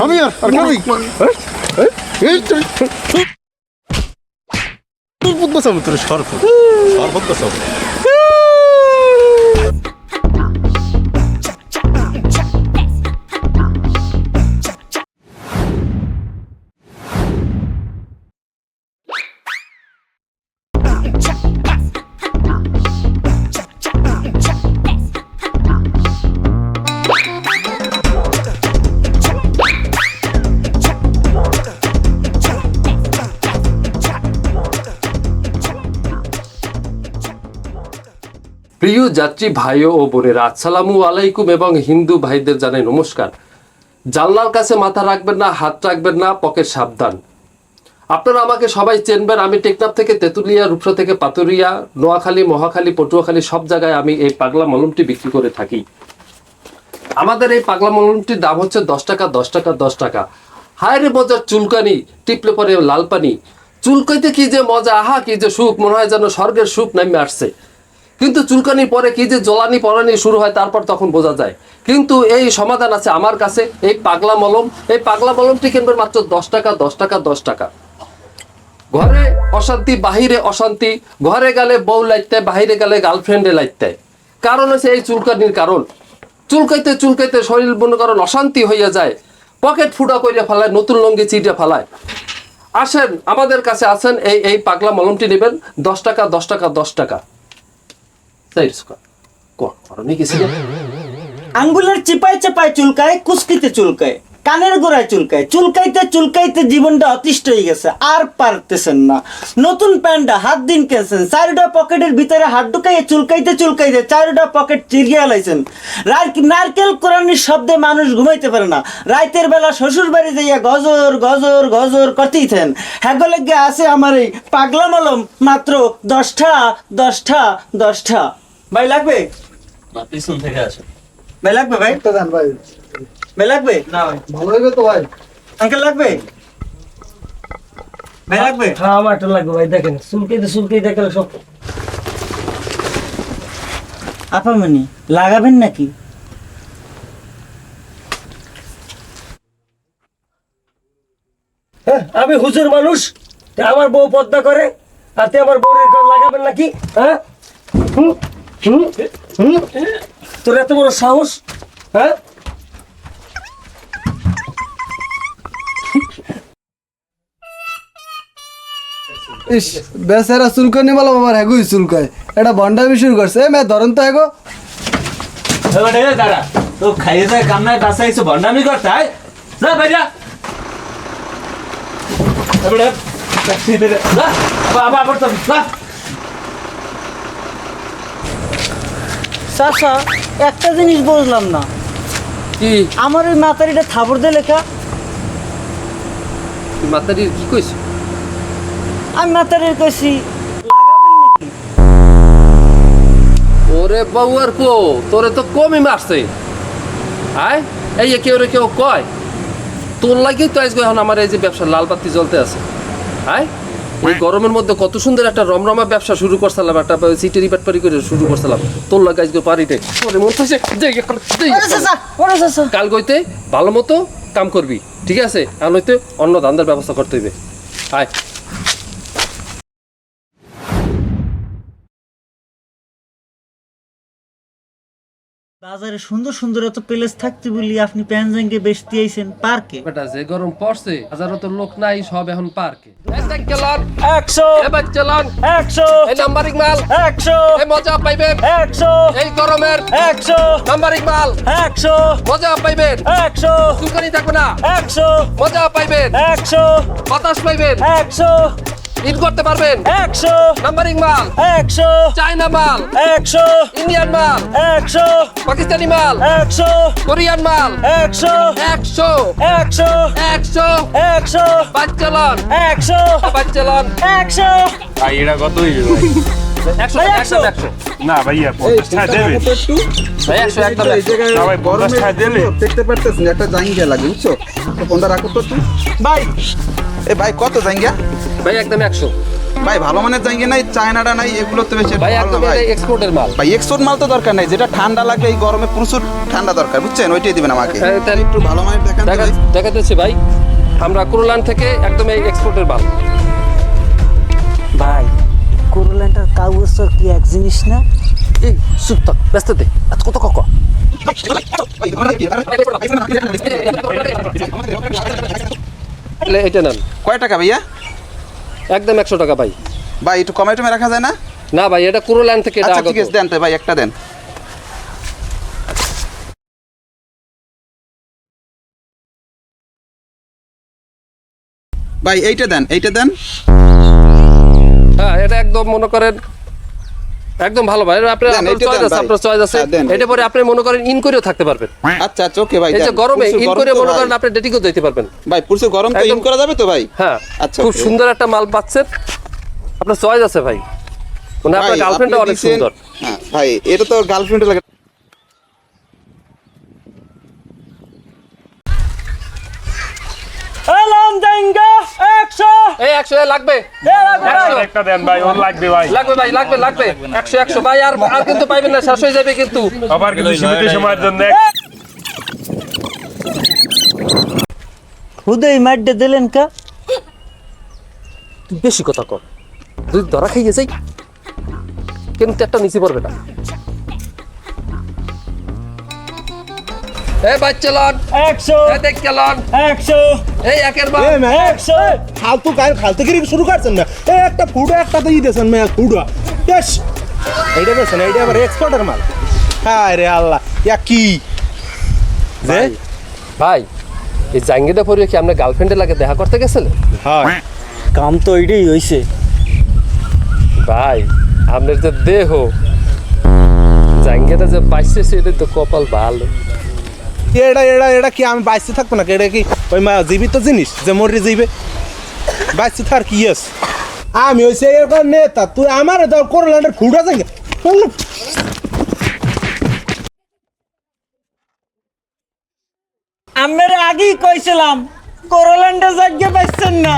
আমি আর খাবি শরবত বসাবো তোর শরবত বসাবো প্রিয় যাত্রী ভাই ও বোনেরা, আসসালামু আলাইকুম এবং হিন্দু ভাইদের জানাই নমস্কার। জানলার কাছে মাথা রাখবেন না, হাত রাখবেন না, পকেট সাবধান। আপনারা আমাকে সবাই চেনবেন, আমি টেকনাফ থেকে তেঁতুলিয়া, রূপসা থেকে পাতুরিয়া, নোয়াখালী, মহাখালী, পটুয়াখালী সব জায়গায় আমি এই পাগলা মলমটি বিক্রি করে থাকি। আমাদের এই পাগলা মলমটির দাম হচ্ছে 10 টাকা 10 টাকা 10 টাকা। হায়রে মজার চুলকানি, টিপলে পরে লাল পানি। চুলকাইতে কি যে মজা, আহা কি যে সুখ, মনে হয় যেন স্বর্গের সুখ নামে আসছে। কিন্তু চুলকানির পরে কি যে জ্বলানি পড়ানি শুরু হয়, তারপর তখন বোঝা যায়। কিন্তু এই সমাধান আছে আমার কাছে, এই পাগলা মলম। এই পাগলা মলমটি কিনবেন মাত্র 10 টাকা 10 টাকা 10 টাকা। ঘরে অশান্তি, বাহিরে অশান্তি, ঘরে গেলে বউ লাইতে, বাহিরে গেলে গার্লফ্রেন্ডে লাইতে। কারণ হচ্ছে এই চুলকানির কারণ। চুলকাইতে চুলকাইতে শরীর মনে করেন অশান্তি হইয়া যায়, পকেট ফুটা করিয়া ফেলায়, নতুন লঙ্গি চিটিয়া ফেলায়। আসেন আমাদের কাছে, আসেন এই পাগলা মলমটি নেবেন 10 টাকা 10 টাকা 10 টাকা। আঙ্গুলের চিপায় চাপায় চুলকায়, কুস্কিতে চুলকায়, কানের গোড়ায় চুলকায়, চুলকাইতে চুলকাইতে জীবনটা অতিষ্ঠ হয়ে গেছে, আর পারতেছেন না। নতুন প্যান্টটা হাত দিন কেছেন, 4টা পকেটের ভিতরে হাত ঢুকাইয়ে চুলকাইতে চুলকাইতে 4টা পকেট চিরিয়া লাইছেন। নারকেল কোরআনির শব্দে মানুষ ঘুমাইতে পারে না। রাতের বেলা শ্বশুর বাড়ি যাইয়া গজর গজর গজর করতেই থাকেন। হ্যাগলেগে আছে আমার এই পাগলা মলম, মাত্র 10টা 10টা 10টা। ভাই লাগবে? পিছন থেকে আসে। ভাই লাগবে? ভাই একটা দেন ভাই। ভাই লাগবে? না ভাই, ভালো হইবে তো ভাই। আঙ্কেল লাগবে? ভাই লাগবে? হ্যাঁ আমারটা লাগবে ভাই, দেখেন চুলকাইতে গেলে সব। আপামনি লাগাবেন নাকি? হ্যাঁ আমি হুজুর মানুষ, আমার বউ পর্দা করে, আর তে আমার বউয়ের লাগাবেন নাকি? হ্যাঁ তোর এত বড় সাহস? হ্যাঁ ইস বেচারা চুলকানি বলো বাবার হেগুই চুলকায়, এটা ভণ্ডামি শুরু করছে। এ মে ধরন তো হেগো দাঁড়া, তো খাইয়ে যায় কামনায় বাসাইছো ভণ্ডামি করতে হয় যা ভাইয়া। চাচা একটা জিনিস বুঝলাম না, কি আমার ওই মাতারিটা থাবর দিয়ে লেখা। মাতারির কি কইছ? আমি মাতারির কইছি লাগাবেন নাকি? ওরে বউয়ার পো, তোরে তো কমই মারছে। আয় এই যে কেউ কয় তোর লাগেই তো আজকে এখন আমার এই যে ব্যবসা লাল বাতি জ্বলতে আছে। আয় এই গরমের মধ্যে কত সুন্দর একটা রমরমা ব্যবসা শুরু করছিলাম, একটা সিটেরি ব্যাটপারি করে শুরু করছিলাম। তোর লাগে আজকে পারিতে তোরে মন থাকছে কাল গইতে ভালো মতো কাম করবি, ঠিক আছে? আর নইতে অন্য ধান্দার ব্যবস্থা করতে হইবে। আয় বাজারে সুন্দর সুন্দর এত প্লেস থাকতে বলি আপনি প্যানজাঙ্গে বেচতে আইছেন পার্কে। বেটা যে গরম পড়ছে, হাজারো তো লোক নাই, সব এখন পার্কে। 100 এবার চালান 100 এই নাম্বারিং মাল 100 এই মজা পাইবেন 100 এই গরমের 100 নাম্বারিং মাল 100 মজা পাইবেন 100 চুলকানি থাকবে না 100 মজা পাইবেন 100 বাতাস পাইবেন 100 ইন করতে পারবেন 100 নাম্বারিং মাল 100 চায়না মাল 100 ইন্ডিয়ান মাল 100 পাকিস্তানি মাল 100 কোরিয়ান মাল 100 100 100 100 100 বাচ্চালন 100 বাচ্চালন 100 ভাই এটা কত হইবে ভাই? 100 100 100 না ভাইয়া 50 টাকা দেবে। ভাই 100 একদম এই জায়গায় না ভাই, 50 টাকা দিলে। দেখতে পারতেছেন একটা জাঙ্গিয়া লাগে, বুঝছো? তো কোনটা রাখো তো তুই? ভাই এ ভাই কত জাঙ্গিয়া? ভাই একদম 100 ভাই ভালো মানের জাঙ্গি নাই, চায়নাটা নাই, এগুলো তো বেশি ভাই ভালো একদম না ভাই। এক্সপোর্টের মাল। ভাই এক্সপোর্ট মাল তো দরকার নাই, যেটা ঠান্ডা লাগবে এই গরমে প্রচুর ঠান্ডা দরকার, বুঝছেন? ওইটাই দিবেন আমাকে। হ্যাঁ, তাহলে একটু ভালো মানের দেখান তো ভাই। দেখাতেছি ভাই, আমরা কুরুলান থেকে একদম এই এক্সপোর্টের মাল। ভাই কোরোলানটার কাগজের কি এক জিনিস না? এই চুপ থাক, ব্যস্ত দে, এত কত কক। এটা নেন, কয় টাকা ভাইয়া? একদম 100 টাকা ভাই। ভাই একটু কমাই টমে রাখা যায় না? না ভাই, এটা কুরুলান থেকে, এটা আচ্ছা আগত। ঠিক আছে, দেন তো ভাই, একটা দেন। ভাই এইটা দেন, এইটা দেন। হ্যাঁ, এটা একদম মনে করেন একদম ভালো ভাই। আপনার দেন, এইটা চয়েস দেন আছে, ভাই। আপনার চয়েস আছে। হ্যাঁ, দেন। এটা পরে আপনি মনে করেন ইন করেও থাকতে পারবেন। আচ্ছা আচ্ছা, ওকে ভাই। এই যে দেন। গরমে প্রচুর ইন গরম করে তো মনে ভাই। করেন আপনি ডেটিংও দিতে পারবেন। ভাই প্রচুর গরম তো, ইন একদম- করা যাবে তো ভাই? হ্যাঁ, আচ্ছা, খুব okay. সুন্দর একটা মাল পাচ্ছেন, আপনার চয়েস আছে ভাই। মানে আপনার ভাই, গার্লফ্রেন্ডটা আপনি অনেক দিছেন- সুন্দর। হ্যাঁ ভাই, এটা তো গার্লফ্রেন্ড লাগে। এলাম জাঙ্গা 100 এই 100 লাগবে, একটা দেন ভাই, ওর লাগবে ভাই। লাগবে ভাই, লাগবে লাগবে 100 ভাই। আর আর কিন্তু পাইবেন না, শেষ হয়ে যাবে কিন্তু। আবার কিন্তু সীমিত সময়ের জন্য হুদেই মাড্ডে দিলেন কা? তুই বেশি কথা কর, দুই ধরা খাইয়ে যাই কিন্তু একটা নিচে পড়বে না। এই বাচ্চা লন, 100 এই দেখ কেলন, 100 এই একের বার। 100 ফালতুগিরি শুরু করছেন না। এই একটা ফুডো একটাতে দিয়েছেন মেয়া ফুডো। বেশ এইটা বেছেন, এইটা আবার এক্সপোর্টের মাল। হায় রে আল্লাহ, ইয়া কি যে ভাই, এই জাঙ্গিটা পরে কি আপনার গার্লফ্রেন্ডের লাগে দেখা করতে গেছিলেন? হয় কাম তো এটাই হইছে ভাই, আপনার যে দেহ জাঙ্গিটা যে পাইছে সেটা তো কপাল ভালো। এটা এটা এটা কি আমি বাইসে থাকবো না? এটা কি ওই মা জীবিত জিনিস যে মরি যাইবে? বাইসে থার কি আছে? আমি হইছে এরকম নেতা, তুই আমার দাও করলান্ডের ফুডা যাঙ্গে। আমরা আগেই কইছিলাম কোরোলানটা জায়গা পাইছেন না।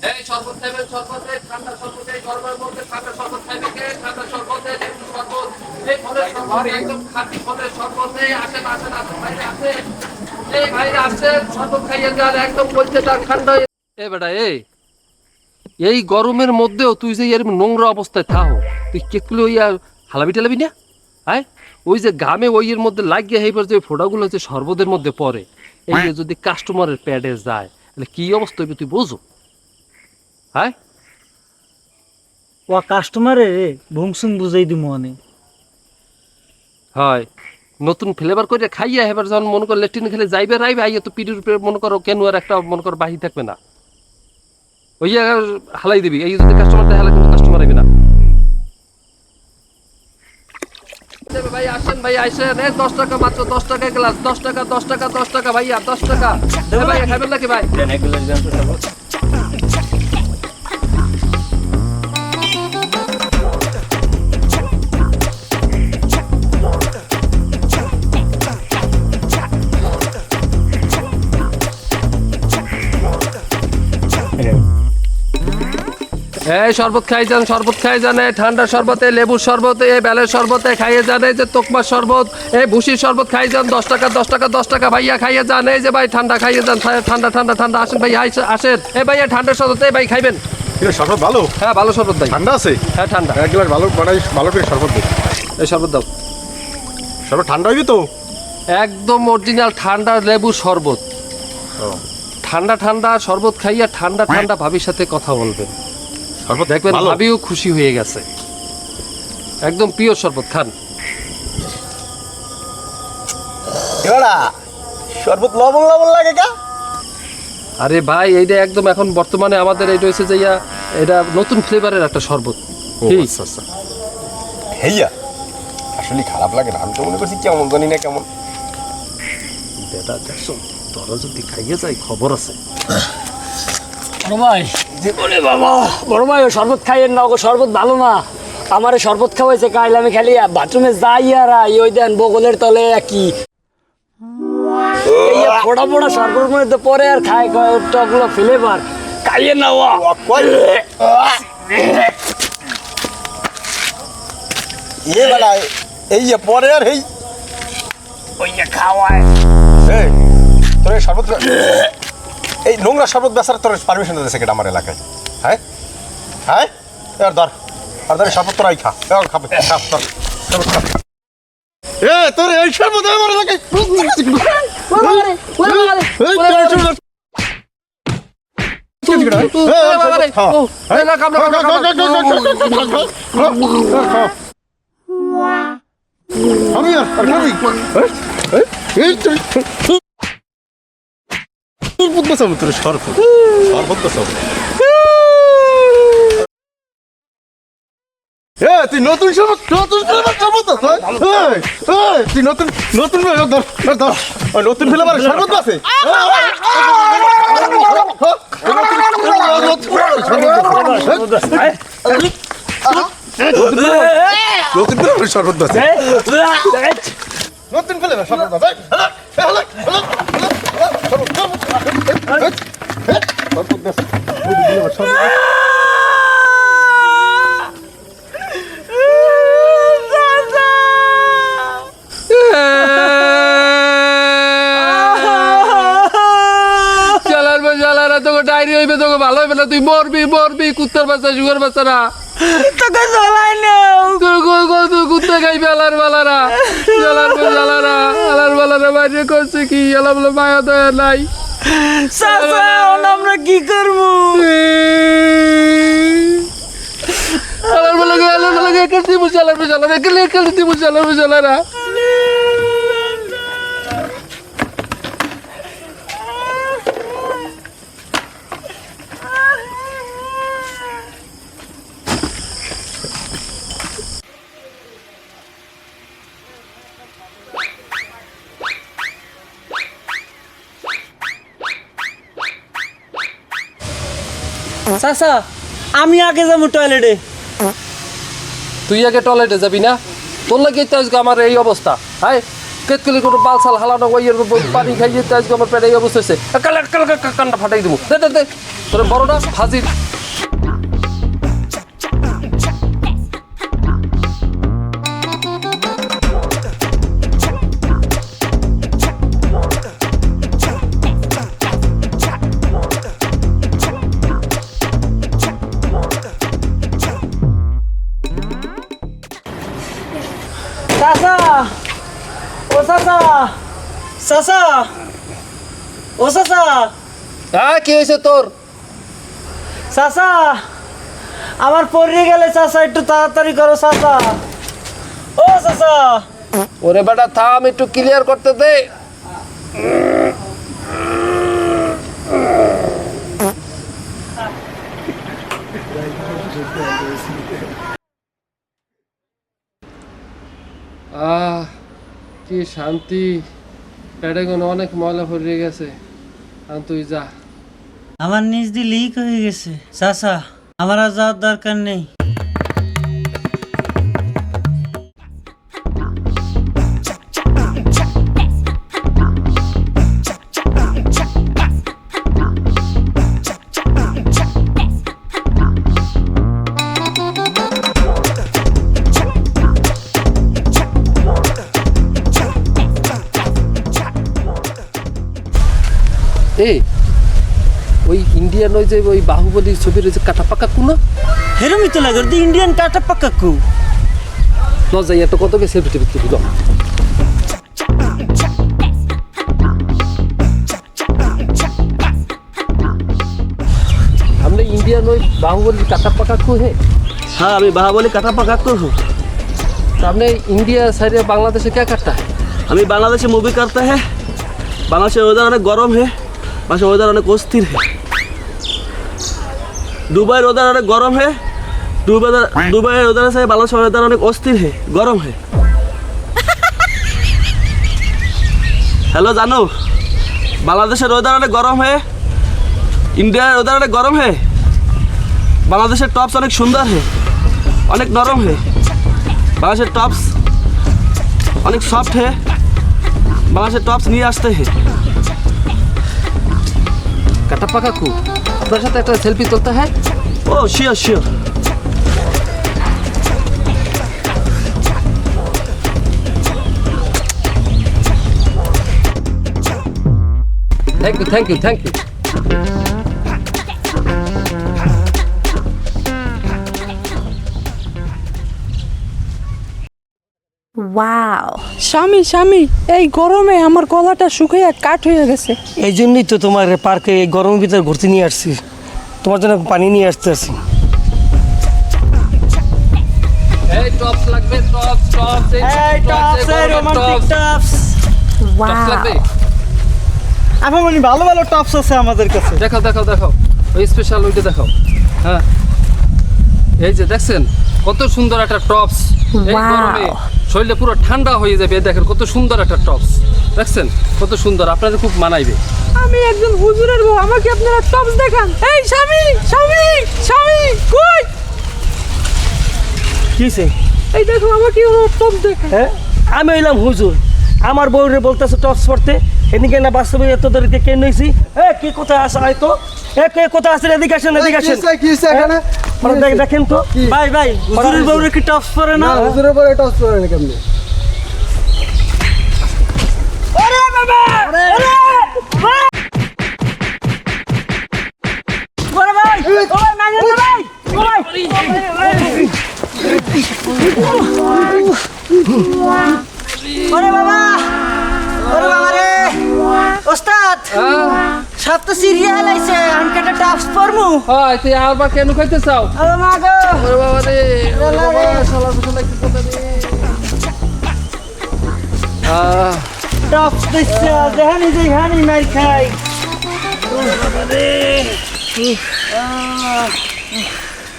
এই শরবত খাইবেন, শরবত, এই ঠান্ডা শরবত, এই গরমের মধ্যে ঠান্ডা শরবত খাইবে কে? ঠান্ডা শরবত, এই লেবু শরবত, এই ফলের শরবত, একদম খাঁটি ফলের শরবত। এই আসেন আসেন আসেন ভাইরা আসেন, এই ভাইরা আসেন, শরবত খাইয়ে যান, একদম বলছে তার ঠান্ডা। এ বেটা, এই গরমের মধ্যেও তুই যে এর নোংরা অবস্থায় থাও, তুই কেকুলে ওই হালাবি টালাবি না? হ্যাঁ, ওই যে ঘামে ওই এর মধ্যে লাগিয়ে এইবার যে ফোঁটাগুলো যে শরবতের মধ্যে পড়ে, এই যে যদি কাস্টমারের প্যাডে যায় তাহলে কি অবস্থা হবে তুই বোঝো? হ্যাঁ, ও কাস্টমারে ভুংসুং বুঝাই দিমু আমি। হয় নতুন ফ্লেভার করে খাইয়া এবার যখন মনে করো লেট্রিন খেলে যাইবে রাইবে, আইয়া তো পিঠের উপরে মনে করো কেন আর একটা মনে করো বাহি থাকবে না, ওই হালাই দিবি। এই যদি কাস্টমার হালাই কিন্তু কাস্টমার আইবে না। ভাই আসেন, ভাই আসেন, 10 টাকা মাত্র, 10 টাকা গ্লাস, 10 টাকা 10 টাকা 10 টাকা ভাইয়া, 10 টাকা। ভাই খাবেন নাকি ভাই? এই শরবত খাই যান, শরবত খাই যান, এই ঠান্ডা শরবতে, লেবুর শরবতে, এই বেলের শরবতে খাইয়ে যান, এই যে তোকমার শরবত, এই ভুসির শরবত খাই যান, 10 টাকা 10 টাকা 10 টাকা ভাইয়া খাইয়ে যান। এই যে ভাই ঠান্ডা খাইয়ে যান, ঠান্ডা ঠান্ডা ঠান্ডা। আসেন ভাই, আসেন, এই ভাইয়া ঠান্ডা শরবত, এই ভাই খাইবেন? এটা শরবত ভালো, হ্যাঁ ভালো শরবত ভাই, ঠান্ডা আছে। হ্যাঁ ঠান্ডা। এক গ্লাস ভালো বানাই, ভালো করে শরবত দে। এই শরবত দাও, শরবত ঠান্ডা হইবে তো? একদম অরিজিনাল ঠান্ডা লেবুর শরবত। ঠান্ডা ঠান্ডা শরবত খাইয়া ঠান্ডা ঠান্ডা ভাবির সাথে কথা বলবেন, শরবত দেখবেন ভালো। ভাবিও খুশি হয়ে গেছে। একদম পিওর শরবত, খান। এবারা শরবত লবণ লবণ লাগে কা? আরে ভাই, এইটা একদম এখন বর্তমানে আমাদের এইটা হচ্ছে যে এটা নতুন ফ্লেভারের একটা শরবত। কি? আচ্ছা আচ্ছা। হেইয়া আসলে খারাপ লাগে না, আমি তো মনে করছি কেমন জানি না কেমন। বেটা দেখছো, তোরা যদি খাইয়ে যায় খবর আছে। বড় ভাই, জীবনে বাবা, বড় ভাই ও শরবত খাইয়েন না, ওকে শরবত ভালো না। আমারে শরবত খাওয়াইছে, কাইলে আমি খালি বাথরুমে যাই আর আই, ওই দেন বগলের তলে কি এই যে ফোড়া ফোড়া শরবত মধ্যে পরে আর খায় কয় ওগুলো ফ্লেভার খাইয়ে নাওয়া ये वाला এই যে পরে আর এই ওই যে খাওয়ায় এই তোর এই শরবত এই নোংরা শরবত বেচার তোর পারমিশন দিয়েছে কেটে আমার এলাকায় হ্যাঁ হ্যাঁ আর ধর আর ধর শরবত তোরাই খা খাবে খা তোর শরবত খা এ তোর এই শরবত আমার এলাকায় আমি আর খাবি এই তোর শরবত বেচাবো তোর শরবত বেচাবো তুই নতুন শরবত তুই নতুন নতুন ফেলে আমার শরবত আছে নতুন শরবত আছে নতুন ফেলে শরবত আছে তোকে ডায়রি হইবে তোকে ভালো হইবে না তুই মরবি কুত্তার বাচ্চা সুগার বাচ্চারা তোকে জ্বালাই না তুই কুত্তা খাইবে আলার বালারা আলার বালারা বাইরে করছে কি আলা বলে মায়া দয়া নাই চাচা এখন আমরা কি করবো আলার বালাকে একে দিবু চালারা একে দিবু চালারা চাচা আমি আগে যাবো টয়লেটে তুই আগে টয়লেটে যাবি না তোর লাগে আজকে আমার এই অবস্থা হাই কেতকুলি কোনো বালসাল হালানো ওইয়ের পানি খাইয়ে আজকে আমার পেটে এই অবস্থা হয়েছে কান্না ফাটাই দেবো দে তোর বড়টা হাজির চাচা ও চাচা চাচা ও চাচা হ্যাঁ কি হয়েছে তোর চাচা আমার পড়ে গেলে চাচা একটু তাড়াতাড়ি করো চাচা ও চাচা ওরে বেটা থাম একটু ক্লিয়ার করতে দে কি শান্তি পেটে কোনো অনেক ময়লা ভরে গেছে আর তুই যা আমার নিজ দিয়ে লিক হয়ে গেছে চাচা আমার আর যাওয়ার দরকার নেই এই ওই ইন্ডিয়ান ওই যে ওই বাহুবলীর ছবির ওই যে কাটা পাকা কুনা হেরমি তো লাগে ইন্ডিয়ান কাটা পাক্কা কু লজাই এত কত কে সেলফি টেপি তুলি हमने इंडियन ওই বাহুবলীর কাটা পাকা কু হে हाँ अभी बाहुबली कटा पका को हूँ हमने इंडिया साइड बांग्लादेश क्या करता है আমি বাংলাদেশে মুভি করতে হ্যাঁ বাংলাদেশের ওয়েদার অনেক গরম है বাংলাদেশের ওয়েদার অনেক অস্থির है दुबई ওয়েদার অনেক গরম है दुबई ওয়েদার से বাংলাদেশের ওয়েদার অনেক অস্থির है গরম है हेलो জানো বাংলাদেশের ওয়েদার অনেক গরম है इंडियाর ওয়েদার অনেক গরম है বাংলাদেশের টপস অনেক সুন্দর है অনেক নরম है বাংলাদেশের টপস অনেক সফট है বাংলাদেশের টপস নিয়ে আসতে হে কাটাপ্পা কাকু আপনার সাথে একটা সেলফি তুলতে হয়। Oh sure sure. Thank you thank you. স্বামী স্বামী এই গরমে আমার গলাটা শুকিয়ে কাঠ হয়ে গেছে। এই জন্যই তো তোমার পার্কে এই গরমের ভিতরে ঘুরতে নিয়ে আসছি, তোমার জন্য পানি নিয়ে আসতে আসি। এই টপস লাগবে, টপস টপস এই টপস এই রোমান্টিক টপস। টপস লাগবে। আপামনি ভালো ভালো টপস আছে আমাদের কাছে। দেখাও দেখাও দেখাও, ওই স্পেশাল ওইটা দেখাও। হ্যাঁ এই যে দেখছেন কত সুন্দর একটা টপস, এই গরমে শরীরে পুরো ঠান্ডা হয়ে যাবে। দেখেন কত সুন্দর একটা টপস, দেখছেন কত সুন্দর, আপনাদের খুব মানাইবে। আমি একজন হুজুরের বউ, আমাকে আপনারা টপস দেখান। এই স্বামী স্বামী স্বামী কই? কিসে? এই দেখো আমাকে টপস দেখান। হ্যাঁ আমি হইলাম হুজুর, আমার বউরে বলতেছে টপস পড়তে, এদিকে না বাস্তবে এত দরিতে কেন হয়েছি? কি কোথায় আসা হয়তো কোথায় আসেন? এদিকে আসেন এদিকে আসেন। কি হইছে এখানে? দেখেন তো ভাই ভাই হুজুরের বউরে কি টপস পরে না? হুজুরের পরে টস করে না কেমনে? ওরে বাবা ওরে ওরে ভাই ওরে মাইনে দে ভাই ওরে বাবা ওরে বাবা রে ওস্তাদ সব তো সিরিয়াল আইছে আমি কেটে টপস পরমু। হয় তুই আবার কেন খাইতে চাও? আরে মা গো ওরে বাবা রে, ওরে বাবা শালা বুঝে লাগতেছে না রে। টপস দিচ্ছে দেহানি দেহানি মার খাই।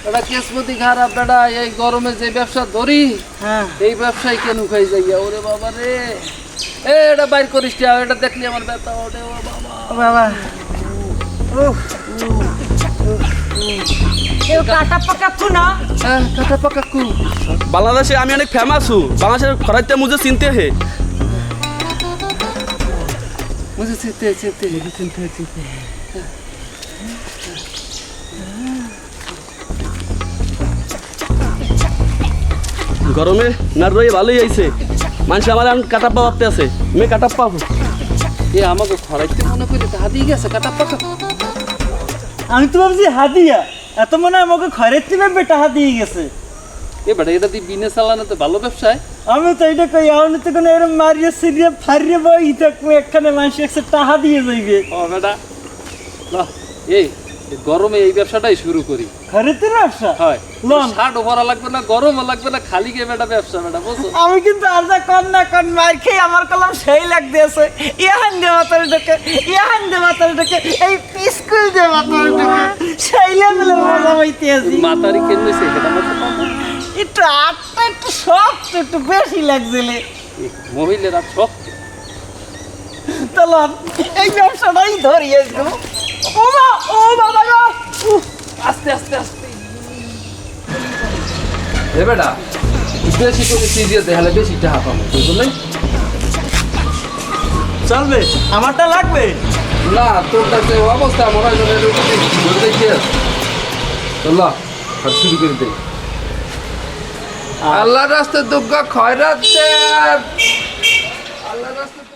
এটা কেসমতি খারাপ বেটা, এই গরমে যে ব্যবসা ধরি হ্যাঁ এই ব্যবসায় কেন খাই যাইয়া। ওরে বাবা রে, এটা বাইর করিস না, এটা দেখলি আমার ব্যথা ওঠে। ও বাবা বাবা কেউ কাটা পাকাচ্ছ না? হ্যাঁ কাটা পাকাকু। বাংলাদেশে আমি অনেক ফেমাস হু, বাংলাদেশের খরাইতে মুঝে চিনতে হে। মুঝে চিনতে গরমে না রয়ে ভালোই আইছে, মানুষ আমার কাটাপ্পা ভাবতে আছে, আমি কাটাপ্পা হু। এ আমাকে খরাইতে মনে করি হাতিয়ে গেছে কাটা পাকা। আমি তো ভাবছি হাদিয়া, এত মনে হয় আমাকে খরের থেকে বেটা হাতিয়ে গেছে। এ বেটা এটা তুই বিনে চালানো তো ভালো ব্যবসায়। আমি তো এইটা কই আমি তো কোনো এরকম মারিয়ে সিরিয়ে ফারিয়ে বই থাকবো, একখানে মানুষ একশো টাকা দিয়ে যাইবে। ও বেটা এই গরমে এই ব্যবসাটাই শুরু করি। খরের ব্যবসা হয় লন। শার্টও ভরা লাগবে না, গরমও লাগবে না, খালি গে বেটা ব্যবসা বেটা বুঝছো। আমি কিন্তু আর যা কর না কর মার খেয়ে আমার কলম সেই লাগতে আছে। ইয়াহান দে মাতারে ঢোকে, ইয়াহান দে মাতারে ঢোকে, এই পিস্কুল দে মাতারে ঢোকে, সেই লেভেলে মজা হইতে আছি। মাতারি কেন হয়েছে এটা মতো পাবো। একটু আটটা একটু শক্ত একটু বেশি লাগছিলে। মহিলারা সব চলো এই ব্যবসাটাই ধরিয়েছো। ও মা ও বাবা গো আস্তে আস্তে আস্তে। এ বেটা বেশি করে সিরিয়াস দেখালে বেশি টাকা পাবো বুঝলেন। চলবে আমারটা লাগবে না তোর কাছে অবস্থা মনে হয় চল্লা শুরু করে দে। আল্লাহ রাস্তায় দুর্গা খয়রাত দেন, আল্লাহ রাস্তায়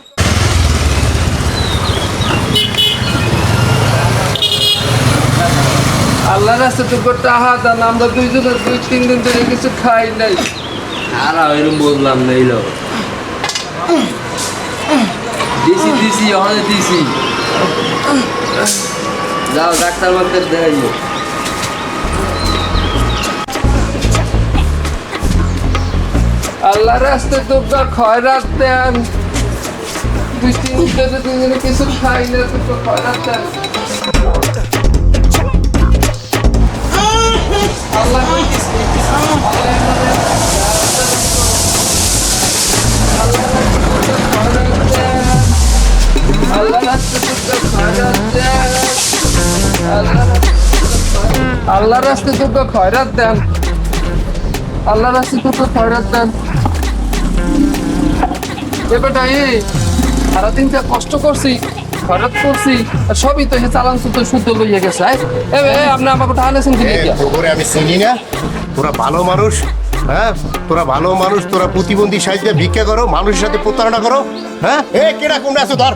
আল্লাহ রাস্তায় দুর্গা টাহা দেন। আমরা দুইজনে 2-3 দিন ধরে কিছু খাই নাই। আর এরকম বললাম না, এলো দিছি দিছি ওখানে দিছি, যাও ডাক্তার মাত্র দেখাইও। আল্লাহ রাস্তায় দুর্গা খয়রাত দেন। 2-3 দিন ধরে দুইজনে কিছু খাই না, দুর্গা খয়রাত দেন। আল্লাহ আল্লাহ রাস্তায় দুর্গা খয়রাত দেন, আল্লাহ রাস্তায় দুর্গা খয়রাত দেন। এ বেটা সারাদিন যা কষ্ট করছি খরচ করছি আর সবই তো চালান তো শুদ্ধ লইয়া গেছে আপনি আমাকে টানেছেন কি লিখিয়া? তোরে আমি চিনি না, তোরা ভালো মানুষ, হ্যাঁ তোরা ভালো মানুষ, তোরা প্রতিবন্ধী সাহিত্যে ভিক্ষা করো, মানুষের সাথে প্রতারণা করো, হ্যাঁ এ কেডা কোনটা আছে ধর